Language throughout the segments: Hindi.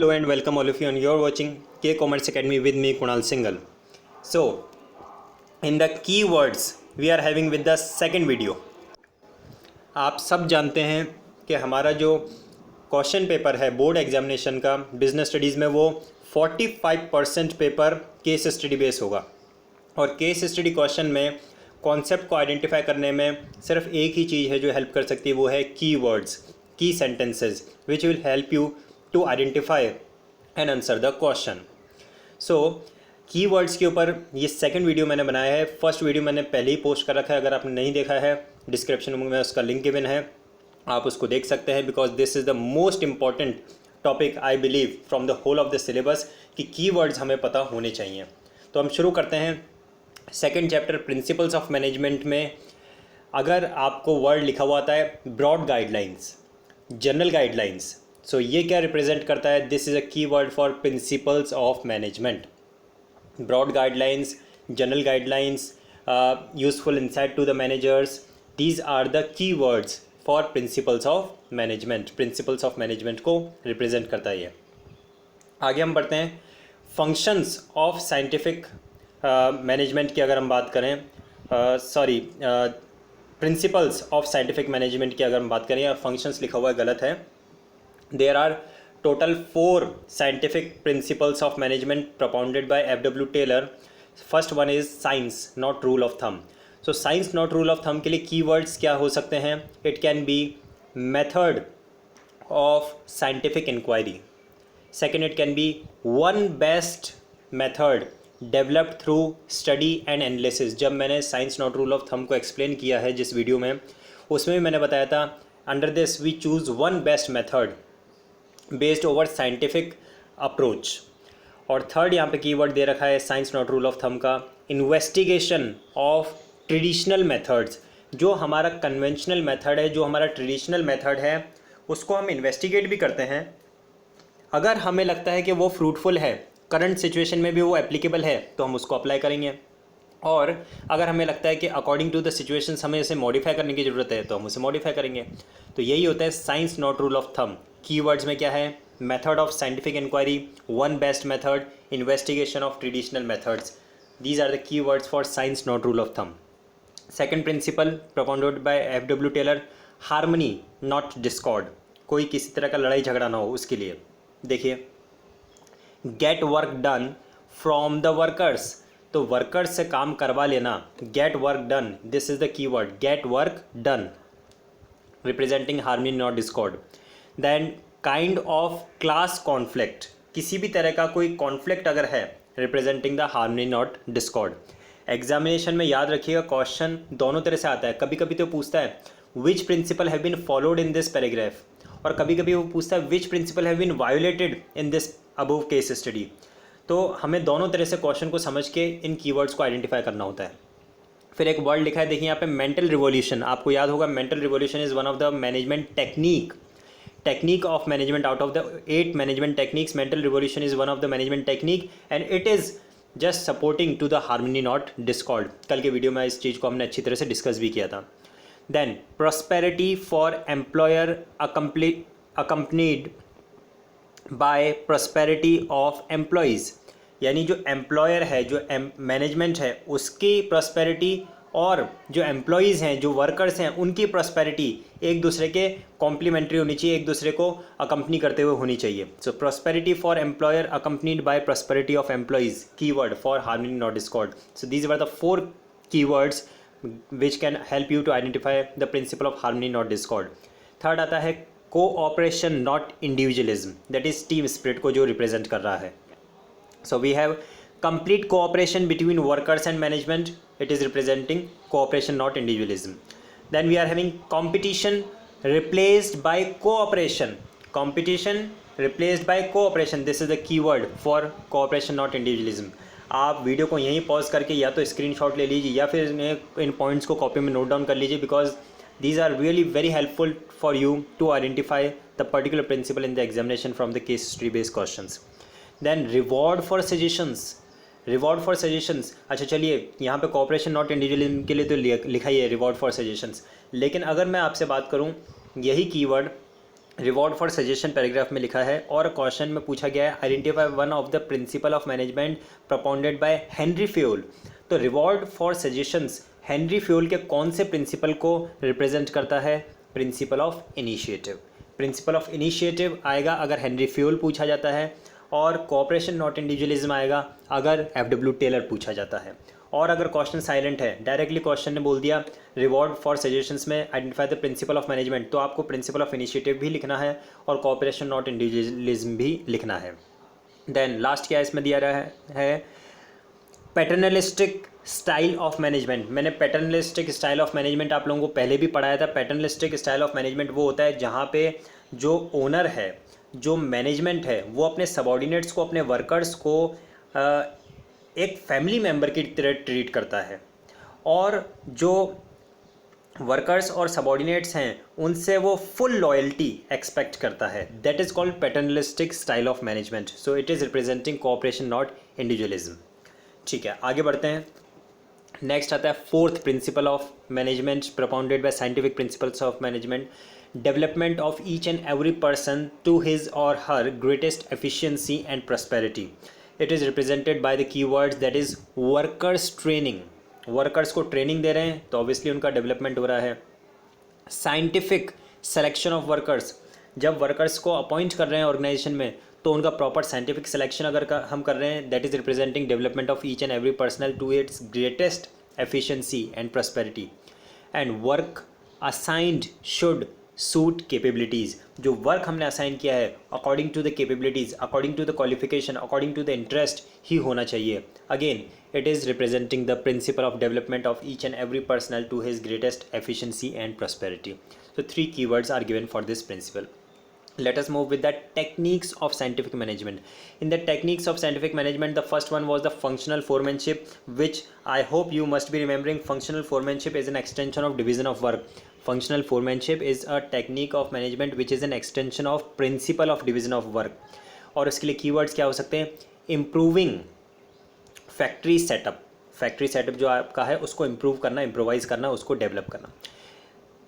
Hello and welcome all of you, and you're watching K Commerce Academy with me Kunal Singhal. So in the keywords we are having with the second video. आप सब जानते हैं कि हमारा जो क्वेश्चन पेपर है बोर्ड एग्जामिनेशन का बिजनेस स्टडीज़ में वो 45% पेपर केस स्टडी बेस होगा और केस स्टडी क्वेश्चन में कॉन्सेप्ट को आइडेंटिफाई करने में सिर्फ एक ही चीज़ है जो हेल्प कर सकती है, वो है keywords, key sentences which will help you to identify and answer the question. So keywords के ऊपर ये सेकंड वीडियो मैंने बनाया है. फर्स्ट वीडियो मैंने पहले ही पोस्ट कर रखा है, अगर आपने नहीं देखा है डिस्क्रिप्शन में उसका लिंक गिवन है, आप उसको देख सकते हैं. Because this is the most important topic I believe from the whole of the syllabus कि कीवर्ड्स हमें पता होने चाहिए. तो हम शुरू करते हैं second chapter principles of management में. अगर आपको वर्ड लिखा हुआ आता है broad guidelines, general guidelines, so ये क्या रिप्रेजेंट करता है? This is a key word for principles of management. Broad guidelines, general guidelines, useful insight to the managers, these are the key words for principles of management. Principles of management को रिप्रेजेंट करता है ये. आगे हम बढ़ते हैं फंक्शंस ऑफ साइंटिफिक मैनेजमेंट की अगर हम बात करें, प्रिंसिपल्स ऑफ साइंटिफिक मैनेजमेंट की अगर हम बात करें, या फंक्शंस लिखा हुआ है गलत है. There are total 4 scientific principles of management propounded by F.W. Taylor. First one is science not rule of thumb. So science not rule of thumb के लिए कीवर्ड्स क्या हो सकते हैं? It can be method of scientific inquiry. Second, it can be one best method developed through study and analysis. जब मैंने science not rule of thumb को एक्सप्लेन किया है जिस वीडियो में, उसमें भी मैंने बताया था under this we choose one best method based over scientific approach. और थर्ड यहाँ पे कीवर्ड दे रखा है science not rule of thumb का, इन्वेस्टिगेशन ऑफ ट्रेडिशनल मेथड्स. जो हमारा कन्वेंशनल मेथड है, जो हमारा ट्रेडिशनल मेथड है, उसको हम इन्वेस्टिगेट भी करते हैं. अगर हमें लगता है कि वो फ्रूटफुल है, करंट सिचुएशन में भी वो एप्लीकेबल है, तो हम उसको अप्लाई करेंगे. और अगर हमें लगता है कि अकॉर्डिंग टू द सिचुएशन हमें इसे मॉडिफाई करने की ज़रूरत है, तो हम उसे मॉडिफाई करेंगे. तो यही होता है science not rule of thumb. Keywords में क्या है? Method of scientific inquiry, one best method, investigation of traditional methods. These are the keywords for science not rule of thumb. Second principle propounded by F.W. Taylor, harmony not discord. कोई किसी तरह का लड़ाई झगड़ा ना हो, उसके लिए देखिए get work done from the workers. तो वर्कर्स से काम करवा लेना, get work done, this is the keyword, get work done, representing harmony not discord. Then kind of class conflict, किसी भी तरह का कोई कॉन्फ्लिक्ट अगर है, representing the harmony not discord. Examination में याद रखिएगा क्वेश्चन दोनों तरह से आता है. कभी कभी तो पूछता है which principle have been followed in this paragraph, और कभी कभी वो पूछता है which principle have been violated in this above case study. तो हमें दोनों तरह से क्वेश्चन को समझ के इन कीवर्ड्स को आइडेंटिफाई करना होता है. फिर एक वर्ड लिखा है, देखिए यहाँ पे मेंटल रिवोल्यूशन. आपको याद होगा mental revolution is one of the management technique of management. Out of the 8 management techniques, mental revolution is one of the management technique and it is just supporting to the harmony not discord. कल के वीडियो में इस चीज़ को हमने अच्छी तरह से डिस्कस भी किया था. Then prosperity for employer accompanied by prosperity of employees. यानी जो एम्प्लॉयर है, जो मैनेजमेंट है, उसकी प्रॉस्पेरिटी और जो एम्प्लॉयज़ हैं, जो वर्कर्स हैं, उनकी प्रॉस्पेरिटी एक दूसरे के कॉम्प्लीमेंट्री होनी चाहिए, एक दूसरे को अकम्पनी करते हुए होनी चाहिए. So prosperity for employer accompanied by prosperity of employees, keyword for harmony not discord. So these were the 4 keywords which can help you to identify the principle of harmony not discord. Third आता है cooperation not individualism, that is team spirit को जो रिप्रेजेंट कर रहा है. So we have complete cooperation between workers and management. It is representing cooperation, not individualism. Then we are having competition replaced by cooperation. Competition replaced by cooperation. This is the keyword for cooperation, not individualism. आप वीडियो को यहीं पॉज करके या तो स्क्रीनशॉट ले लीजिए या फिर इन पॉइंट्स को कॉपी में नोट डाउन कर लीजिए, because these are really very helpful for you to identify the particular principle in the examination from the case study based questions. Then reward for suggestions. Reward for suggestions, अच्छा चलिए यहाँ पे कॉपरेशन नॉट इंडिविजुअलिज्म के लिए तो लिखा ही है रिवॉर्ड फॉर सजेशंस, लेकिन अगर मैं आपसे बात करूँ यही keyword reward for suggestion paragraph में लिखा है और क्वेश्चन में पूछा गया है identify one of the principle of management propounded by Henry Fayol. तो reward for suggestions Henry Fayol के कौन से प्रिंसिपल को रिप्रेजेंट करता है? Principle of initiative. Principle of initiative आएगा अगर हेनरी फ्यूल पूछा जाता है, और कोऑपरेशन नॉट इंडिविजुअलिज्म आएगा अगर एफ.डब्ल्यू. टेलर पूछा जाता है। और अगर क्वेश्चन साइलेंट है, डायरेक्टली क्वेश्चन ने बोल दिया रिवॉर्ड फॉर सजेशंस में identify the principle of management, तो आपको प्रिंसिपल ऑफ इनिशिएटिव भी लिखना है और कोऑपरेशन नॉट इंडिविजुअलिज्म भी लिखना है। देन लास्ट क्या इसमें दिया रहा है पैटर्नलिस्टिक स्टाइल ऑफ मैनेजमेंट। मैंने पैटर्नलिस्टिक स्टाइल ऑफ मैनेजमेंट आप लोगों को पहले भी पढ़ाया था। पैटर्नलिस्टिक स्टाइल ऑफ मैनेजमेंट वो होता है जहाँ पे जो ओनर है, जो मैनेजमेंट है, वो अपने सबॉर्डिनेट्स को, अपने वर्कर्स को एक फैमिली मेम्बर की तरह ट्रीट करता है, और जो वर्कर्स और सबॉर्डिनेट्स हैं उनसे वो फुल लॉयल्टी एक्सपेक्ट करता है। That is called paternalistic style of management. So it is representing cooperation not individualism. ठीक है, आगे बढ़ते हैं। नेक्स्ट आता है fourth principle of management propounded by scientific principles of management, development of each and every person to his और her greatest efficiency and prosperity. It is represented by the keywords that is workers training. Workers को ट्रेनिंग दे रहे हैं तो ऑब्वियसली उनका डेवलपमेंट हो रहा है। साइंटिफिक सिलेक्शन ऑफ वर्कर्स, जब वर्कर्स को अपॉइंट कर रहे हैं ऑर्गेनाइजेशन में तो उनका प्रॉपर साइंटिफिक सिलेक्शन अगर हम कर रहे हैं, that is representing development of each and every personal to its greatest efficiency and prosperity. And work assigned should suit capabilities. जो वर्क हमने असाइन किया है according to the capabilities, according to the qualification, according to the interest ही होना चाहिए। Again it is representing the principle of development of each and every personnel to his greatest efficiency and prosperity. So 3 keywords are given for this principle. Let us move with the techniques of scientific management. In the techniques of scientific management, the first one was the functional foremanship, which I hope you must be remembering. Functional foremanship is an extension of division of work. Functional foremanship is a technique of management which is an extension of principle of division of work. और इसके लिए keywords क्या हो सकते हैं? Improving factory setup. Factory setup जो आपका है उसको इम्प्रूव करना, इम्प्रोवाइज़ करना, उसको डेवलप करना।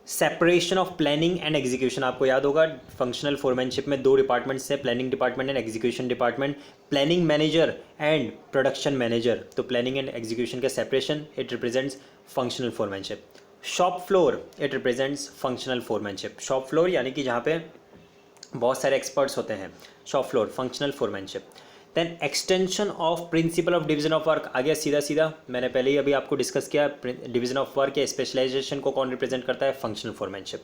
Separation of planning and execution, आपको याद होगा फंक्शनल फोरमैनशिप में 2 डिपार्टमेंट्स हैं, planning department and execution department. Planning manager and production manager, तो प्लानिंग एंड एग्जीक्यूशन का separation, it represents functional foremanship. Shop floor, it represents functional foremanship. Shop floor यानी कि जहाँ पे बहुत सारे एक्सपर्ट्स होते हैं, shop floor functional foremanship. Then extension of principle of division of work आ गया सीधा सीधा, मैंने पहले ही अभी आपको डिस्कस किया। डिवीजन ऑफ वर्क या स्पेशलाइजेशन को कौन रिप्रेजेंट करता है? Functional foremanship.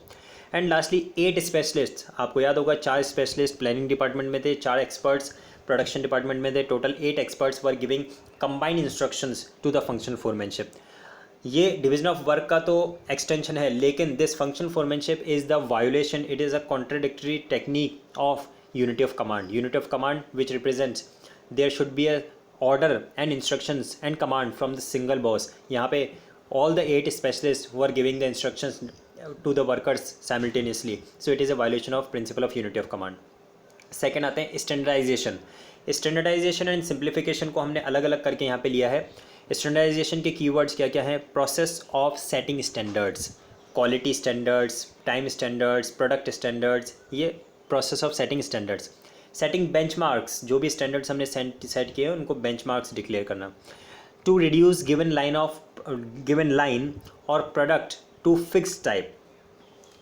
And lastly 8 specialist, आपको याद होगा 4 स्पेशलिस्ट प्लानिंग डिपार्टमेंट में थे, 4 एक्सपर्ट्स प्रोडक्शन डिपार्टमेंट में थे, total 8 experts were giving combined instructions to the functional foremanship. ये डिवीजन ऑफ वर्क का तो एक्सटेंशन है, लेकिन this functional foremanship is the violation, it is a contradictory technique of unity of command. Unity of command which represents there should be a order and instructions and command from the single boss. यहाँ पे all the 8 specialists were giving the instructions to the workers simultaneously, so it is a violation of principle of unity of command. Second आते हैं स्टैंडर्डाइजेशन। स्टैंडर्डाइजेशन एंड सिंप्लीफिकेशन को हमने अलग अलग करके यहाँ पे लिया है। स्टैंडर्डाइजेशन के कीवर्ड्स क्या क्या हैं? Process of setting standards, quality standards, time standards, product standards, ये process of setting standards. Setting benchmarks, जो भी स्टैंडर्ड्स हमने सेट किए हैं उनको बेंचमार्क्स डिक्लेयर करना। टू रिड्यूस गिवन लाइन और प्रोडक्ट टू फिक्स टाइप,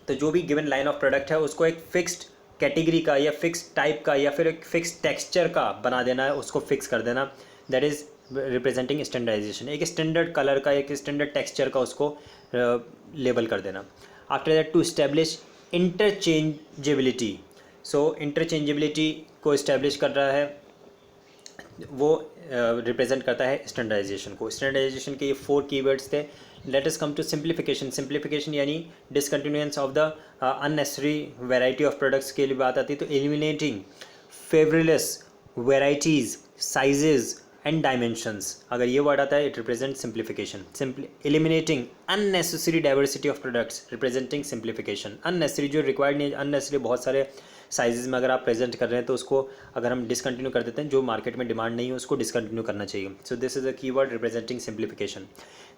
तो जो भी गिवन लाइन ऑफ प्रोडक्ट है उसको एक फिक्स्ड कैटेगरी का या फिक्स टाइप का या फिर एक फिक्स टेक्सचर का बना देना है, उसको फिक्स कर देना। That is representing standardization. एक स्टैंडर्ड कलर का, एक स्टैंडर्ड टेक्सचर का उसको लेबल कर देना। After that to establish interchangeability, so interchangeability को इस्टेब्लिश कर रहा है, वो रिप्रेजेंट करता है स्टैंडर्डाइजेशन को। स्टैंडर्डाइजेशन के ये 4 कीवर्ड्स थे। Let us come to simplification. Simplification यानी discontinuance of the unnecessary variety of products के लिए बात आती है, तो eliminating favourless varieties, sizes and dimensions, अगर ये वर्ड आता है it represent simplification. Eliminating unnecessary diversity of products representing simplification. Unnecessary जो रिक्वायर्ड नहीं, अननेसेसरी बहुत सारे साइजेस में अगर आप प्रेजेंट कर रहे हैं तो उसको अगर हम डिसकंटिन्यू कर देते हैं, जो मार्केट में डिमांड नहीं है उसको डिसकंटिन्यू करना चाहिए। So this is a keyword representing simplification.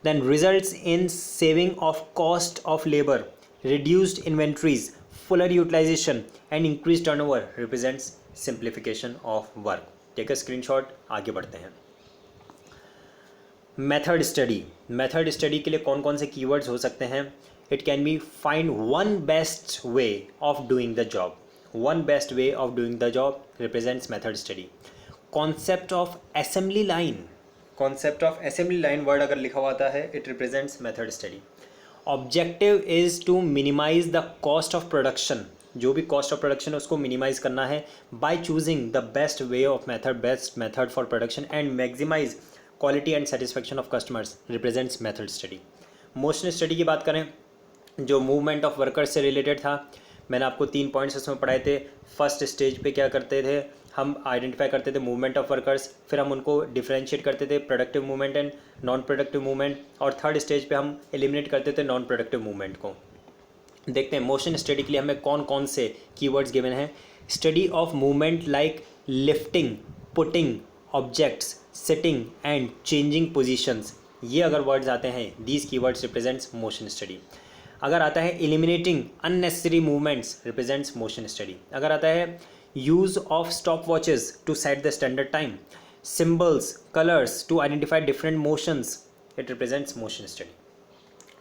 Then results in saving of cost of labour, reduced inventories, fuller utilization and increased turnover represents simplification of work. Take a screenshot, आगे बढ़ते हैं. मेथड स्टडी के लिए कौन कौन से कीवर्ड्स हो सकते हैं? It can be find one best way of doing the job. One best way of doing the job represents method study. Concept of assembly line word अगर लिखा हुआ आता है, it represents method study. Objective is to minimize the cost of production. जो भी कॉस्ट ऑफ प्रोडक्शन है उसको मिनिमाइज करना है by choosing the best way of best method for production and maximize quality and satisfaction of customers represents method study. Motion study की बात करें, जो मूवमेंट ऑफ वर्कर्स से रिलेटेड था, मैंने आपको 3 पॉइंट्स उसमें पढ़ाए थे. फर्स्ट स्टेज पे क्या करते थे, हम आइडेंटिफाई करते थे मूवमेंट ऑफ वर्कर्स, फिर हम उनको डिफरेंशिएट करते थे productive movement and non productive movement, और थर्ड स्टेज पे हम एलिमिनेट करते थे नॉन प्रोडक्टिव मूवमेंट को. देखते हैं मोशन स्टडी के लिए हमें कौन कौन से कीवर्ड्स गिवन हैं. Study of movement like lifting, putting objects, sitting and changing positions. ये अगर वर्ड्स आते हैं, these keywords represents motion study. अगर आता है eliminating unnecessary movements represents motion study. अगर आता है use of stop watches to set the standard time, symbols, colours to identify different motions, it represents motion study.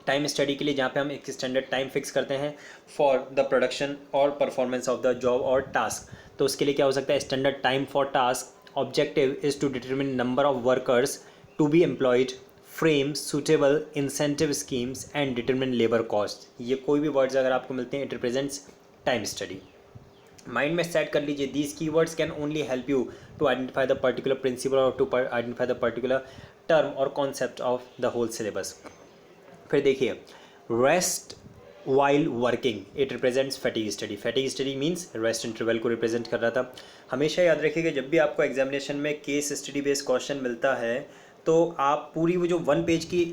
Time study के लिए जहाँ पे हम एक स्टैंडर्ड टाइम फिक्स करते हैं फॉर द प्रोडक्शन और परफॉर्मेंस ऑफ द जॉब और टास्क, तो उसके लिए क्या हो सकता है, standard time for task. Objective is to determine number of workers to be employed, frame suitable incentive schemes and determine labour cost. ये कोई भी वर्ड्स अगर आपको मिलते हैं, it represents time study. Mind में सेट कर लीजिए, these keywords can only help you to identify the particular principal और to identify the particular term और concept of the whole syllabus. फिर देखिए, rest while working, it represents fatigue study. Fatigue study means rest interval को रिप्रेजेंट कर रहा था. हमेशा याद रखिएगा, जब भी आपको एग्जामिनेशन में केस स्टडी बेस्ड क्वेश्चन मिलता है, तो आप पूरी वो जो 1 पेज की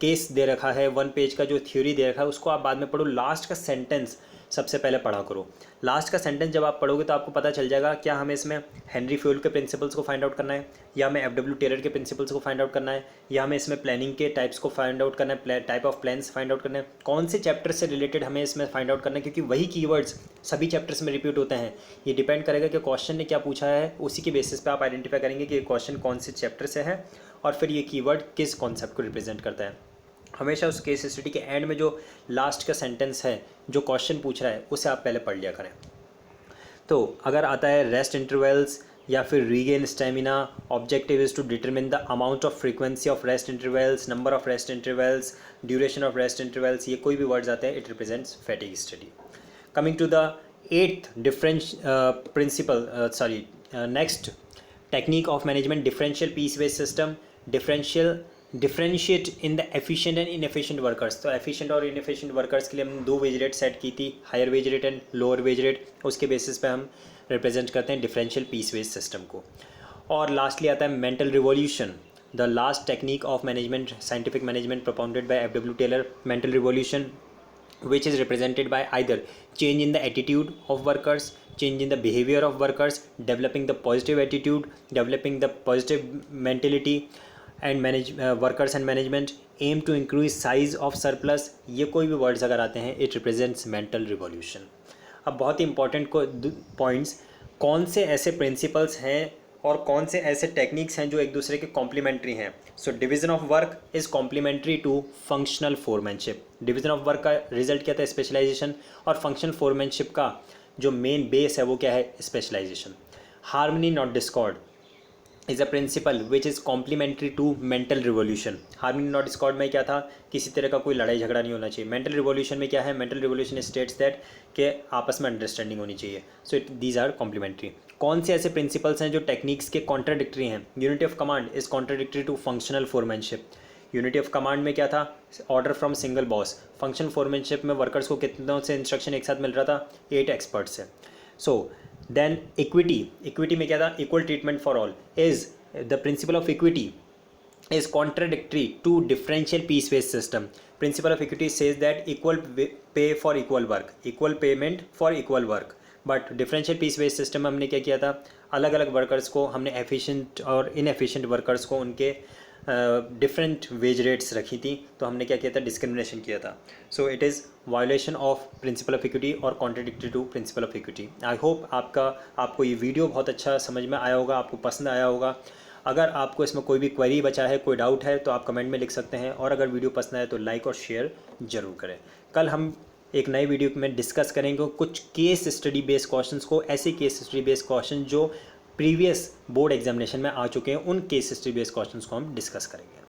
केस दे रखा है, 1 पेज का जो थ्योरी दे रखा है, उसको आप बाद में पढ़ो. लास्ट का सेंटेंस सबसे पहले पढ़ा करो. लास्ट का सेंटेंस जब आप पढ़ोगे तो आपको पता चल जाएगा क्या हमें इसमें हेनरी फ्यूल के प्रिंसिपल्स को फाइंड आउट करना है, या हमें एफडब्ल्यू टेलर के प्रिंसिपल्स को फाइंड आउट करना है, या हमें इसमें प्लानिंग के टाइप्स को फाइंड आउट करना है, type of plans find out करना है, कौन से चैप्टर से रिलेटेड हमें इसमें फाइंड आउट करना है, क्योंकि वही कीवर्ड्स सभी चैप्टर्स में रिपीट होते हैं. ये डिपेंड करेगा कि क्वेश्चन ने क्या पूछा है, उसी के बेसिस पे आप आइडेंटिफाई करेंगे कि ये क्वेश्चन कौन से चैप्टर से है और फिर ये कीवर्ड किस कॉन्सेप्ट को रिप्रेजेंट करता है. हमेशा उस केस स्टडी के एंड में जो लास्ट का सेंटेंस है, जो क्वेश्चन पूछ रहा है, उसे आप पहले पढ़ लिया करें. तो अगर आता है रेस्ट इंटरवल्स या फिर regain stamina, objective is to determine the amount of frequency of rest intervals, number of rest intervals, duration of rest intervals, ये कोई भी वर्ड्स आते हैं, it represents fatigue study. Coming to the 8th next technique of management, differential piece based system. Differentiate in the efficient and inefficient workers. तो एफिशिएंट और इनएफिशिएंट वर्कर्स के लिए हमने 2 वेज रेट सेट की थी, higher wage rate and lower wage rate. उसके बेसिस पे हम रिप्रेजेंट करते हैं डिफरेंशियल पीस बेस्ड सिस्टम को. और लास्टली आता है mental revolution, the last technique of management, scientific management propounded by FW Taylor. Mental revolution which is represented by either change in the attitude of workers, change in the behavior of workers, developing the positive attitude, developing the positive mentality and workers and management, aim to increase size of surplus. ये कोई भी वर्ड्स अगर आते हैं, it represents mental revolution. अब बहुत ही इंपॉर्टेंट पॉइंट्स, कौन से ऐसे प्रिंसिपल्स हैं और कौन से ऐसे टेक्निक्स हैं जो एक दूसरे के कॉम्प्लीमेंट्री हैं. So division of work is complementary to functional foremanship. Division of work का रिजल्ट क्या था, स्पेशलाइजेशन, और फंक्शनल फोरमैनशिप का जो मेन बेस है वो क्या है, specialization. Harmony not discord is a principle which is complementary to mental revolution. Harmony not discord में क्या था, किसी तरह का कोई लड़ाई झगड़ा नहीं होना चाहिए. मेंटल रिवॉल्यूशन में क्या है, मेंटल रिवॉल्यूशन स्टेट्स दैट के आपस में अंडरस्टैंडिंग होनी चाहिए. So these are complementary. कौन से ऐसे प्रिंसिपल्स हैं जो टेक्निक्स के कॉन्ट्राडिक्टरी हैं. Unity of command is contradictory to functional foremanship. Unity of command में क्या था, order from single boss. Functional foremanship में वर्कर्स को कितनों से इंस्ट्रक्शन एक साथ मिल रहा था, 8 एक्सपर्ट्स से. सो देन इक्विटी में क्या था, equal treatment for all. Is the principle of equity is contradictory to differential piece based system. Principle of equity says that equal pay for equal work, equal payment for equal work. But differential piece based system में हमने क्या किया था, अलग अलग वर्कर्स को हमने एफिशिएंट और इनएफिशिएंट वर्कर्स को उनके डिफरेंट वेज रेट्स रखी थी, तो हमने क्या किया था, डिस्क्रिमिनेशन किया था. So it is violation of principle of equity और contradictory to principle of equity. I hope आपको ये वीडियो बहुत अच्छा समझ में आया होगा, आपको पसंद आया होगा. अगर आपको इसमें कोई भी क्वेरी बचा है, कोई डाउट है, तो आप कमेंट में लिख सकते हैं. और अगर वीडियो पसंद आए तो लाइक और शेयर ज़रूर करें. कल हम एक नए वीडियो में डिस्कस करेंगे कुछ केस स्टडी बेस्ड क्वेश्चंस को, ऐसे केस स्टडी बेस्ड क्वेश्चन जो प्रीवियस बोर्ड एग्जामिनेशन में आ चुके हैं, उन केस स्टडी बेस्ड क्वेश्चंस को हम डिस्कस करेंगे.